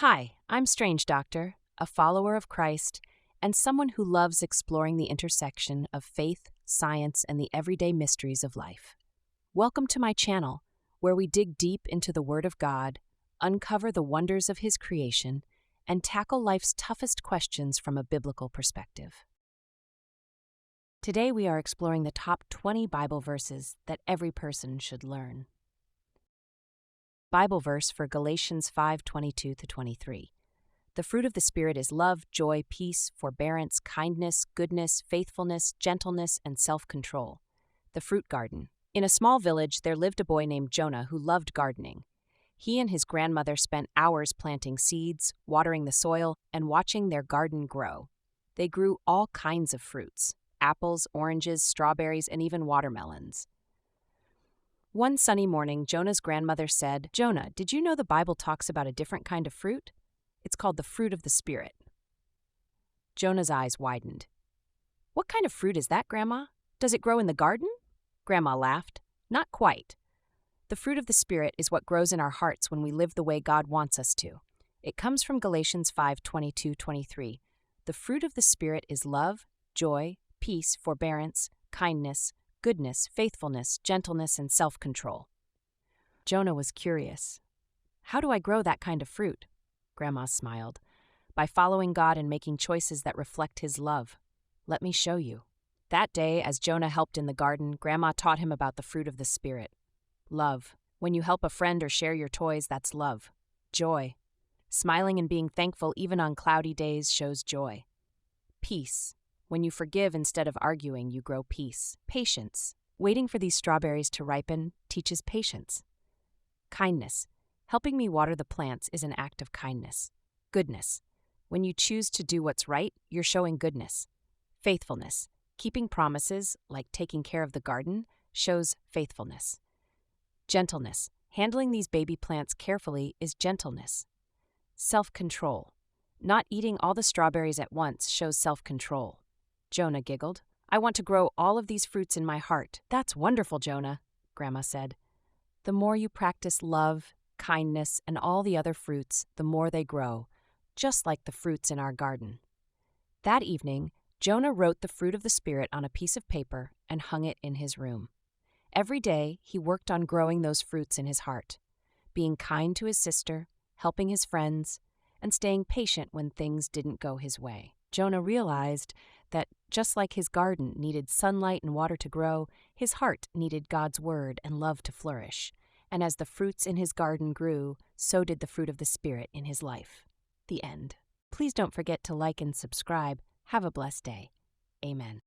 Hi, I'm StrangeDr, a follower of Christ, and someone who loves exploring the intersection of faith, science, and the everyday mysteries of life. Welcome to my channel, where we dig deep into the Word of God, uncover the wonders of His creation, and tackle life's toughest questions from a biblical perspective. Today we are exploring the top 20 Bible verses that every person should learn. Bible verse for Galatians 5:22-23. The fruit of the Spirit is love, joy, peace, forbearance, kindness, goodness, faithfulness, gentleness, and self-control. The fruit garden. In a small village, there lived a boy named Jonah who loved gardening. He and his grandmother spent hours planting seeds, watering the soil, and watching their garden grow. They grew all kinds of fruits: apples, oranges, strawberries, and even watermelons. One sunny morning, Jonah's grandmother said, "Jonah, did you know the Bible talks about a different kind of fruit? It's called the fruit of the Spirit." Jonah's eyes widened. "What kind of fruit is that, Grandma? Does it grow in the garden?" Grandma laughed. "Not quite. The fruit of the Spirit is what grows in our hearts when we live the way God wants us to. It comes from Galatians 5:22-23. The fruit of the Spirit is love, joy, peace, forbearance, kindness, goodness, faithfulness, gentleness, and self-control." Jonah was curious. "How do I grow that kind of fruit?" Grandma smiled. "By following God and making choices that reflect His love. Let me show you." That day, as Jonah helped in the garden, Grandma taught him about the fruit of the Spirit. Love. When you help a friend or share your toys, that's love. Joy. Smiling and being thankful even on cloudy days shows joy. Peace. When you forgive instead of arguing, you grow peace. Patience. Waiting for these strawberries to ripen teaches patience. Kindness. Helping me water the plants is an act of kindness. Goodness. When you choose to do what's right, you're showing goodness. Faithfulness. Keeping promises, like taking care of the garden, shows faithfulness. Gentleness. Handling these baby plants carefully is gentleness. Self-control. Not eating all the strawberries at once shows self-control. Jonah giggled. "I want to grow all of these fruits in my heart." "That's wonderful, Jonah," Grandma said. The more you practice love, kindness, and all the other fruits, the more they grow, just like the fruits in our garden. That evening, Jonah wrote the fruit of the Spirit on a piece of paper and hung it in his room. Every day, he worked on growing those fruits in his heart, being kind to his sister, helping his friends, and staying patient when things didn't go his way. Jonah realized that just like his garden needed sunlight and water to grow, his heart needed God's word and love to flourish. And as the fruits in his garden grew, so did the fruit of the Spirit in his life. The end. Please don't forget to like and subscribe. Have a blessed day. Amen.